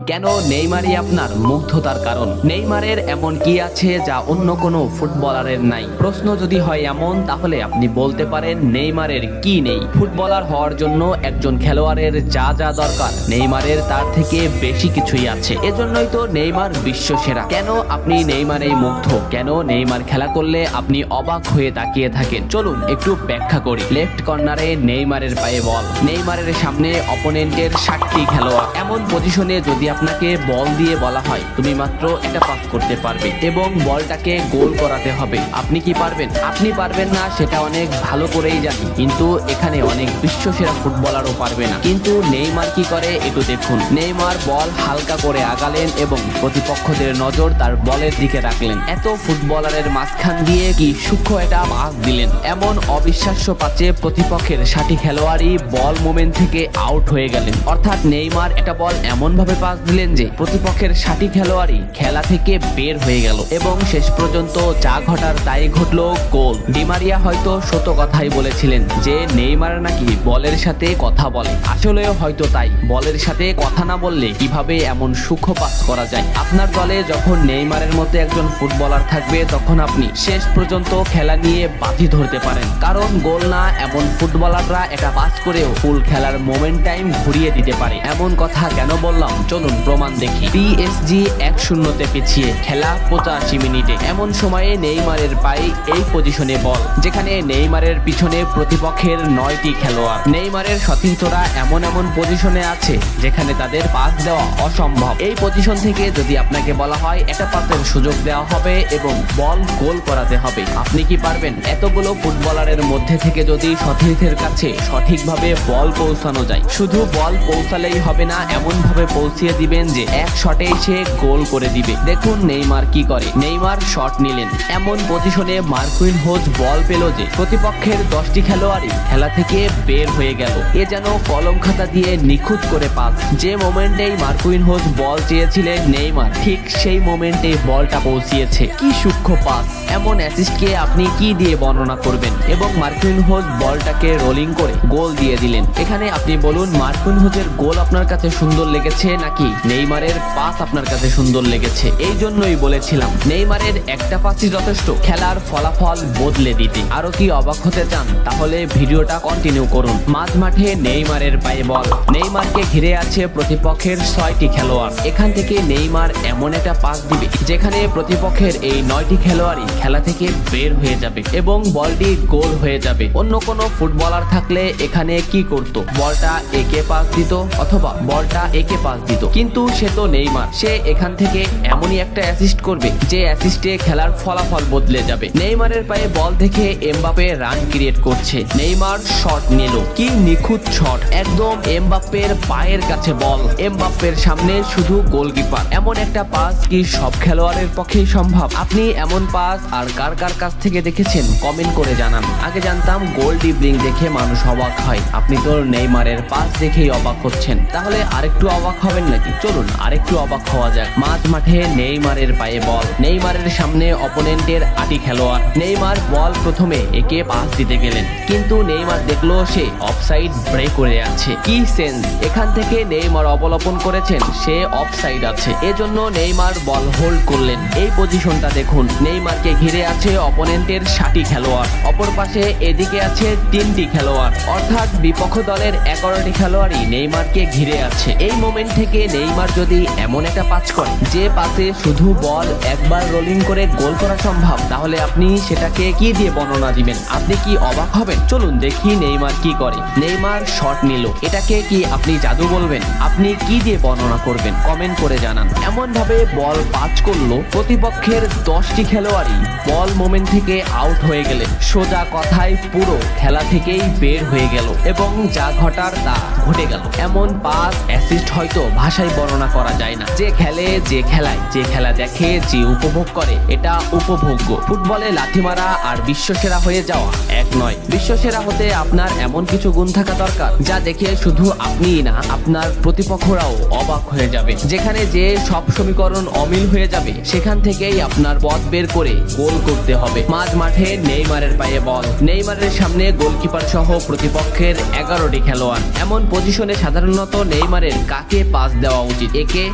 কেন নেইমারই আপনার মুগ্ধতার কারণ? নেইমারের এমন কি আছে যা অন্য কোনো ফুটবলারের নাই? প্রশ্ন যদি হয় এমন, তাহলে আপনি বলতে পারেন নেইমারের কি নেই। ফুটবলার হওয়ার জন্য একজন খেলোয়াড়ের যা যা দরকার, নেইমারের তার থেকে বেশি কিছুই আছে। এজন্যই তো নেইমার বিশ্বসেরা। কেন আপনি নেইমারেই মুগ্ধ? কেন নেইমার খেলা করলে আপনি অবাক হয়ে তাকিয়ে থাকেন? চলুন একটু ব্যাখ্যা করি। লেফট কর্নারে নেইমারের পায়ে বল, নেইমারের সামনে অপোনেন্টের 60টি খেলোয়াড়। এমন পজিশনে যদি আপনাকে বল দিয়ে বলা হয় তুমি মাত্র একটা পাস করতে পারবে এবং বলটাকে গোল করাতে হবে, আপনি কি পারবেন? আপনি পারবেন না, সেটা অনেক ভালো করেই জানি, কিন্তু এখানে অনেক বিশ্বসেরা ফুটবলারও পারবে না। কিন্তু নেইমার কি করে একটু দেখুন। নেইমার বল হালকা করে আগালেন এবং প্রতিপক্ষদের নজর তার বলের দিকে রাখলেন। এত ফুটবলারের মাঝখান দিয়ে কি সূক্ষ্ম একটা পাস দিলেন। এমন অবিশ্বাস্য পাচে প্রতিপক্ষের 60 খেলোয়াড়ই বল মোমেন্ট থেকে আউট হয়ে গেলেন। অর্থাৎ নেইমার একটা বল এমন ভাবে পাস দিলেন যে প্রতিপক্ষের 60 খেলোয়াড়ই খেলা থেকে বের হয়ে গেল এবং শেষ পর্যন্ত যা ঘটার তাই ঘটলো, গোল। ডি মারিয়া হয়তো সত্য কথাই বলেছিলেন যে নেইমার নাকি বলের সাথে কথা বলে। আসলেও হয়তো তাই, বলের সাথে কথা না বললে কিভাবে এমন সূক্ষ্ম পাস করা যায়। আপনার দলে যখন নেইমারের মতো একজন ফুটবলার থাকবে, তখন আপনি শেষ পর্যন্ত খেলা নিয়ে বাজি ধরতে পারেন। কারণ গোল না এমন ফুটবলাররা একটা পাস করেও ফুল খেলার মোমেন্ট টাইম ঘুরিয়ে দিতে পারে। এমন কথা কেন বললাম, চলুন প্রমাণ দেখি। পিএসজি 1-0 পিছিয়ে, খেলা 85 মিনিটে। এমন সময়ে নেইমারের পায়ে এই পজিশনে বল, যেখানে নেইমারের পিছনে প্রতিপক্ষের 9টি খেলোয়াড়। নেইমারের সতীর্থরা এমন এমন পজিশনে আছে যেখানে তাদের পাস দেওয়া অসম্ভব। এই পজিশন থেকে যদি আপনাকে বলা হয় একটা পাসের সুযোগ দেওয়া হবে এবং বল গোল করাতে হবে, আপনি কি পারবেন? এতগুলো ফুটবলারের মধ্যে থেকে যদি সতীর্থের কাছে সঠিকভাবে বল পৌঁছানো যায়, শুধু বল পৌঁছালেই হবে না, এমন ভাবে পৌঁছিয়ে দিবেন যে এক শটে সে গোল করে দিবে। দেখুন নেইমার কি করে। নেইমার শট নিলেন, এমন পজিশনে মার্কুইনহোজ বল পেল যে প্রতিপক্ষের 10টি খেলোয়াড়ই খেলা থেকে বের হয়ে গেল। এ যেন কলম খাতা দিয়ে নিখুঁত করে পাস। যে মোমেন্টেই মার্কুইনহোজ বল চেয়েছিলেন নেইমার ঠিক সেই মোমেন্টে বলটা পৌঁছিয়েছে। কি সূক্ষ্ম পাস! এমন অ্যাসিস্টকে আপনি কি দিয়ে বর্ণনা করবেন? এবং মার্কুইনহোজ বলটাকে রোলিং করে গোল দিয়ে দিলেন। এখানে আপনি বলুন, মার্কুইনহোজের গোল আপনার কাছে সুন্দর লেগেছে নাকি নেইমারের পাস আপনার কাছে সুন্দর লেগেছে? এই জন্যই বলেছিলাম নেইমারের একটা পাসই যথেষ্ট খেলার ফলাফল বদলে দিতে। আরো কি অবাক হতে চান? তাহলে ভিডিওটা কন্টিনিউ করুন। মাঝ মাঠে নেইমারের পায়ে বল, নেইমারকে ঘিরে আছে প্রতিপক্ষের 6টি খেলোয়াড়। এখান থেকে নেইমার এমন একটা পাস দিবে যেখানে প্রতিপক্ষের এই 9টি খেলোয়াড়ই খেলা থেকে বের হয়ে যাবে এবং বলটি গোল হয়ে যাবে। অন্য কোনো ফুটবলার থাকলে এখানে কি করত? বলটা একে পাস দিত অথবা বলটা একে পাস দিত, কিন্তু সে তো নেইমার। সে এখান থেকে এমনই একটা অ্যাসিস্ট করবে যে অ্যাসিস্টে খেলার ফলাফল বদলে যাবে। নেইমারের পায়ে বল দেখে এমবাপ্পে রান ক্রিয়েট করছে, নেইমার শট নিল। কি নিখুঁত শট! একদম এমবাপ্পের পায়ের কাছে বল, এমবাপ্পের সামনে শুধু গোলকিপার। এমন একটা পাস কি সব খেলোয়াড়ের পক্ষেই সম্ভব? আপনি এমন পাস আর কার কার কাছ থেকে দেখেছেন কমেন্ট করে জানান। আগে জানতাম গোল ডিবলিং দেখে মানুষ অবাক হয়, আপনি তো নেইমারের পাস দেখেই অবাক হচ্ছেন, তাহলে আরেকটু অবাক হবেন নাকি? চলুন আরেকটু অবাক হওয়া যাক। মাঝ মাঠে নেইমারের পায়ে বল, নেইমারের সামনে অপোনেন্টের 8টি খেলোয়াড়। নেইমার বল প্রথমে একে পাস দিতে গেলেন, কিন্তু নেইমার দেখলো সে অফসাইড ব্রেক করে আছে। কি সেন্স! এখান থেকে নেইমার অবলোপন করেছেন সে অফসাইড আছে, এজন্য নেইমার বল হোল্ড করলেন। এই পজিশনটা দেখুন, নেইমারকে ঘিরে আছে অপোনেন্টের 60টি খেলোয়াড়, অপর পাশে এদিকে আছে 3টি খেলোয়াড়, অর্থাৎ বিপক্ষ দলের 11টি খেলোয়াড়ই নেইমারকে ঘিরে আছে। এই মোমেন্ট থেকে নেইমার যদি এমন একটা পাস করে যে পাসে শুধু বল একবার রোলিং করে গোল করা সম্ভব, তাহলে আপনি সেটাকে কি দিয়ে বর্ণনা দিবেন? আপনি কি অবাক হবেন? চলুন দেখি নেইমার কি করে। নেইমার শট নিল, এটাকে কি আপনি জাদু বলবেন? আপনি কি দিয়ে বর্ণনা করবেন? কমেন্ট করে জানান। এমন ভাবে বল পাস করলো প্রতিপক্ষের 10টি খেলোয়াড়ই বল মোমেন্ট থেকে আউট হয়ে গেলেন। সোজা কথায় পুরো খেলা থেকেই বের হয়ে গেল এবং যা ঘটার তা ঘটে গেল। এমন পাস অ্যাসিস্ট হয়তো ভাষায় বর্ণনা করা যায় না। যে খেলে, যে খেলায়, যে খেলা দেখে, যে উপভোগ করে, এটা উপভোগ্য। ফুটবলে লাথি মারা আর বিশ্বসেরা হয়ে যাওয়া এক নয়। বিশ্বসেরা হতে আপনার এমন কিছু গুণ থাকা দরকার যা দেখে শুধু আপনিই না, আপনার প্রতিপক্ষরাও অবাক হয়ে যাবে। যেখানে যে সব সমীকরণ অমিল হয়ে যাবে, সেখান থেকেই আপনার পথ বের করে গোল করতে হবে। মাঝ মাঠে নেইমারের পায়ে বল, নেইমারের সামনে গোলকিপার সহ প্রতিপক্ষের 11টি খেলোয়াড়। এমন পজিশনে সাধারণত নেইমারের কাকে পাস দেওয়া উচিত? একে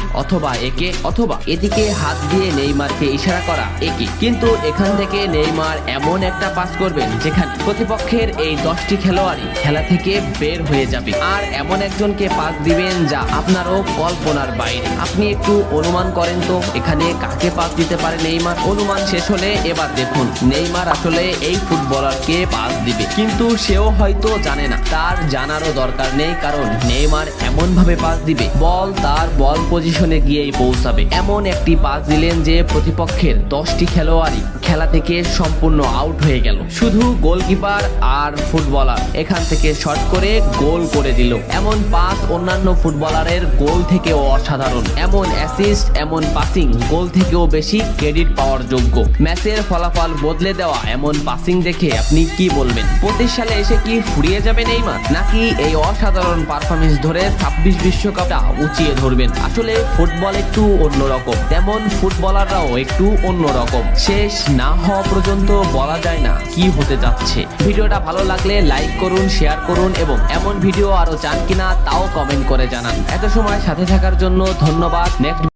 অথবা এদিকে হাত দিয়ে নেইমারকে ইশারা করা একে। কিন্তু এখান থেকে নেইমার এমন একটা পাস করবেন যেখানে প্রতিপক্ষের এই 10টি খেলোয়াড়ই খেলা থেকে বের হয়ে যাবে, আর এমন একজনকে পাস দিবেন যা আপনারও কল্পনার বাইরে। আপনি একটু অনুমান করেন তো এখানে কাকে পাস দিতে পারে নেইমার। অনুমান শেষ হলে এবার দেখুন নেইমার আসলে এই ফুটবলারকে পাস দিবে, কিন্তু সেও হয়তো জানে না। তার জানারও দরকার নেই, কারণ নেইমার এমন ভাবে পাস দিবে বল তার বল পজিশনে গিয়েই পৌঁছাবে। এমন একটি পাস দিলেন যে প্রতিপক্ষের 10টি খেলোয়াড়ই খেলা থেকে সম্পূর্ণ আউট হয়ে গেল। শুধু গোলকিপার আর ফুটবলার এখান থেকে শট করে গোল করে দিল। এমন পাস অন্যান্য ফুটবলারের গোল থেকেও অসাধারণ। এমন অ্যাসিস্ট, এমন পাসিং গোল থেকেও বেশি ক্রেডিট পাওয়ার যোগ্য। ম্যাচের ফলাফল বদলে দেওয়া এমন পাসিং দেখে আপনি কি বলবেন? 25 সালে এসে কি ফুরিয়ে যাবে নেইমার, নাকি এই অসাধারণ পারফরমেন্স ধরে 26 বিশ্বকাপটা উঁচিয়ে ধরবেন? আসলে ফুটবল একটু অন্যরকম, তেমন ফুটবলাররাও একটু অন্যরকম। শেষ না হওয়া পর্যন্ত বলা যায় না কি হতে যাচ্ছে। ভিডিওটা ভালো লাগলে লাইক করুন, শেয়ার করুন এবং এমন ভিডিও আরো চান কিনা তাও কমেন্ট করে জানান। এত সময় সাথে থাকার জন্য ধন্যবাদ। নেক্সট